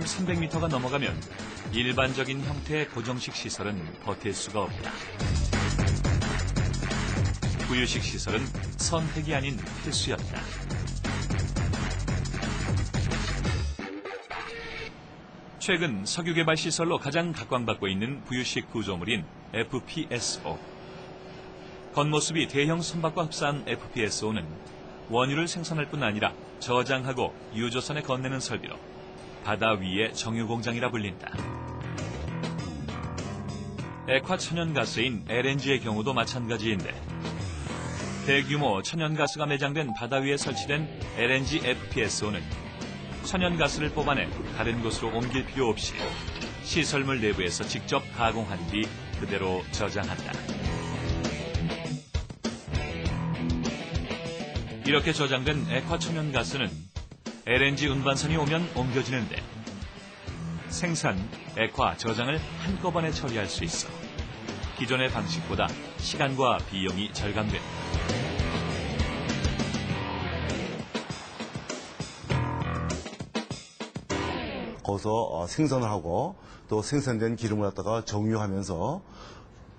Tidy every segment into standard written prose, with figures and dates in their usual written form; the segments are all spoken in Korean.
水深 300m가 넘어가면 일반적인 형태의 고정식 시설은 버틸 수가 없다. 부유식 시설은 선택이 아닌 필수였다. 최근 석유개발 시설로 가장 각광받고 있는 부유식 구조물인 FPSO. 겉모습이 대형 선박과 흡사한 FPSO는 원유를 생산할 뿐 아니라 저장하고 유조선에 건네는 설비로 바다 위의 정유공장이라 불린다. 액화 천연가스인 LNG의 경우도 마찬가지인데 대규모 천연가스가 매장된 바다 위에 설치된 LNG FPSO는 천연가스를 뽑아내 다른 곳으로 옮길 필요 없이 시설물 내부에서 직접 가공한 뒤 그대로 저장한다. 이렇게 저장된 액화 천연가스는 LNG 운반선이 오면 옮겨지는데 생산, 액화, 저장을 한꺼번에 처리할 수 있어 기존의 방식보다 시간과 비용이 절감된다. 거기서 생산을 하고 또 생산된 기름을 갖다가 정유하면서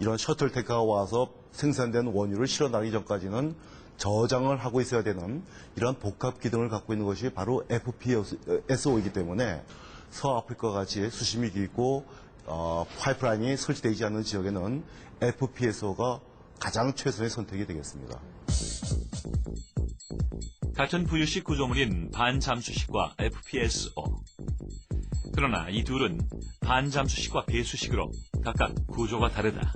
이런 셔틀 탱커가 와서 생산된 원유를 실어 나가기 전까지는 저장을 하고 있어야 되는 이런 복합 기능을 갖고 있는 것이 바로 FPSO이기 때문에 서아프리카와 같이 수심이 깊고 파이프라인이 설치되지 않는 지역에는 FPSO가 가장 최선의 선택이 되겠습니다. 같은 부유식 구조물인 반잠수식과 FPSO. 그러나 이 둘은 반잠수식과 배수식으로 각각 구조가 다르다.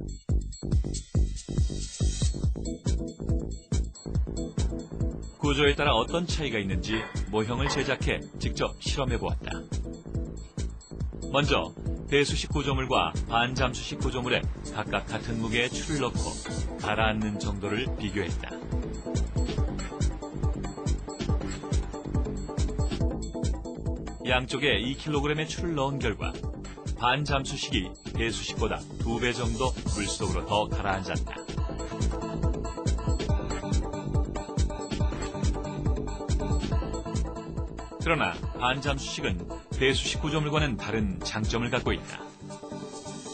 구조에 따라 어떤 차이가 있는지 모형을 제작해 직접 실험해보았다. 먼저 배수식 구조물과 반잠수식 구조물에 각각 같은 무게의 추를 넣고 가라앉는 정도를 비교했다. 양쪽에 2kg의 추를 넣은 결과 반잠수식이 배수식보다 2배 정도 물속으로 더 가라앉았다. 그러나 반잠수식은 배수식 구조물과는 다른 장점을 갖고 있다.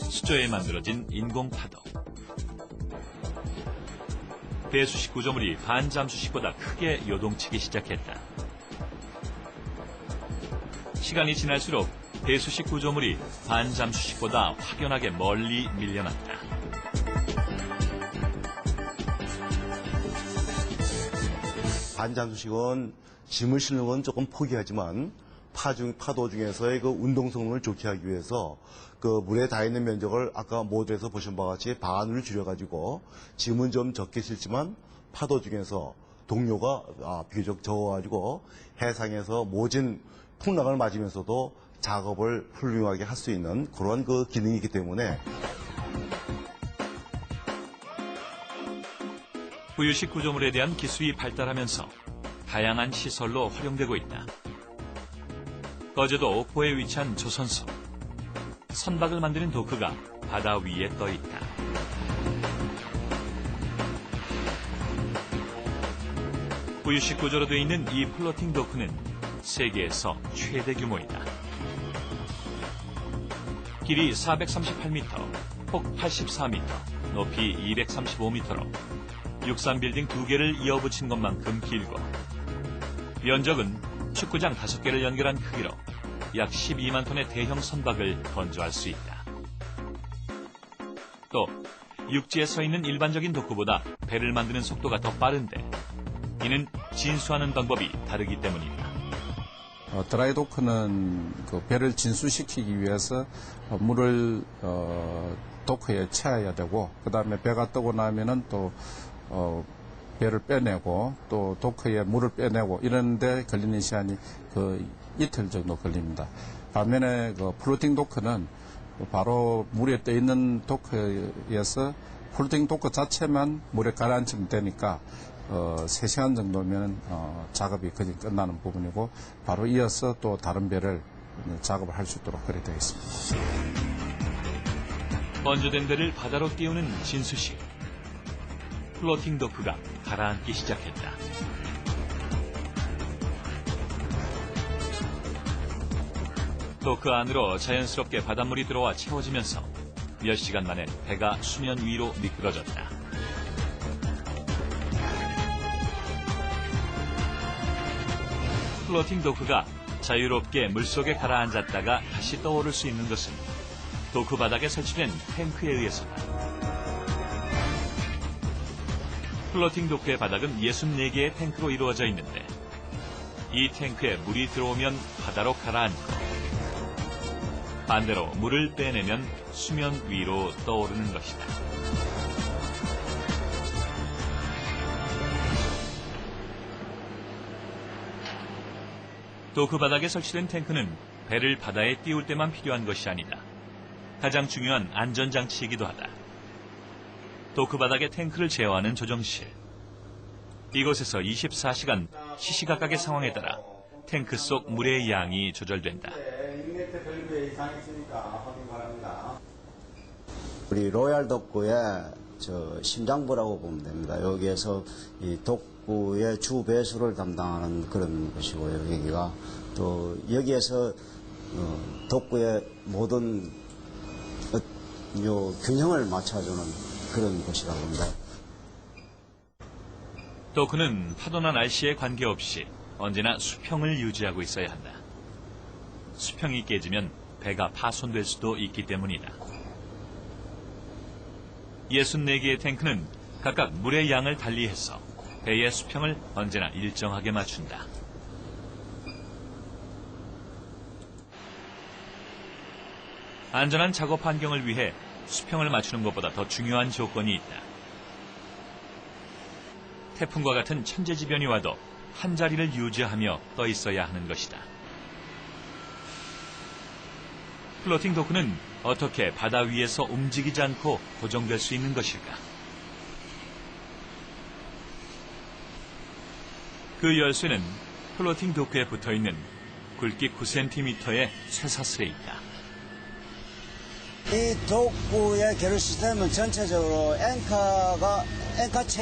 수조에 만들어진 인공파도. 배수식 구조물이 반잠수식보다 크게 요동치기 시작했다. 시간이 지날수록 배수식 구조물이 반잠수식보다 확연하게 멀리 밀려났다. 반잠수식은 짐을 실는 건 조금 포기하지만 파도 중에서의 그 운동 성능을 좋게 하기 위해서 그 물에 닿아 있는 면적을 아까 모델에서 보신 바와 같이 반으로 줄여가지고 짐은 좀 적게 실지만 파도 중에서 동료가 비교적 적어가지고 해상에서 모진 풍랑을 맞으면서도 작업을 훌륭하게 할 수 있는 그런 그 기능이 있기 때문에 부유식 구조물에 대한 기술이 발달하면서 다양한 시설로 활용되고 있다. 거제도 옥포에 위치한 조선소. 선박을 만드는 도크가 바다 위에 떠 있다. 부유식 구조로 되어 있는 이 플로팅 도크는 세계에서 최대 규모이다. 길이 438m, 폭 84m, 높이 235m로 육산 빌딩 2개를 이어붙인 것만큼 길고 면적은 축구장 5개를 연결한 크기로 약 12만 톤의 대형 선박을 건조할 수 있다. 또 육지에 서 있는 일반적인 도크보다 배를 만드는 속도가 더 빠른데 이는 진수하는 방법이 다르기 때문이다. 드라이 도크는 그 배를 진수시키기 위해서 물을 도크에 채워야 되고 그 다음에 배가 뜨고 나면은 또 배를 빼내고 또 도크에 물을 빼내고 이런데 걸리는 시간이 그 이틀 정도 걸립니다. 반면에 그 플로팅 도크는 바로 물에 떠 있는 도크에서 플로팅 도크 자체만 물에 가라앉히면 되니까 3시간 정도면 작업이 거의 끝나는 부분이고 바로 이어서 또 다른 배를 작업을 할 수 있도록 그렇게 되어 있습니다. 건조된 배를 바다로 띄우는 진수식. 플로팅 도크가 가라앉기 시작했다. 또 그 안으로 자연스럽게 바닷물이 들어와 채워지면서 몇 시간 만에 배가 수면 위로 미끄러졌다. 플로팅 도크가 자유롭게 물속에 가라앉았다가 다시 떠오를 수 있는 것은 도크 바닥에 설치된 탱크에 의해서다. 플로팅 도크의 바닥은 64개의 탱크로 이루어져 있는데 이 탱크에 물이 들어오면 바다로 가라앉고 반대로 물을 빼내면 수면 위로 떠오르는 것이다. 도크 바닥에 설치된 탱크는 배를 바다에 띄울 때만 필요한 것이 아니다. 가장 중요한 안전장치이기도 하다. 도크 바닥에 탱크를 제어하는 조정실. 이곳에서 24시간 시시각각의 상황에 따라 탱크 속 물의 양이 조절된다. 우리 로얄 독구의 심장부라고 보면 됩니다. 여기에서 이 독구의 주 배수를 담당하는 그런 것이고요. 여기가 또 여기에서 독구의 모든 균형을 맞춰주는 그런 곳이라고 합니다. 도크는 파도나 날씨에 관계없이 언제나 수평을 유지하고 있어야 한다. 수평이 깨지면 배가 파손될 수도 있기 때문이다. 64개의 탱크는 각각 물의 양을 달리해서 배의 수평을 언제나 일정하게 맞춘다. 안전한 작업 환경을 위해 수평을 맞추는 것보다 더 중요한 조건이 있다. 태풍과 같은 천재지변이 와도 한 자리를 유지하며 떠 있어야 하는 것이다. 플로팅 도크는 어떻게 바다 위에서 움직이지 않고 고정될 수 있는 것일까? 그 열쇠는 플로팅 도크에 붙어있는 굵기 9cm의 쇠사슬에 있다. 이 독구의 계류 시스템은 전체적으로 앵커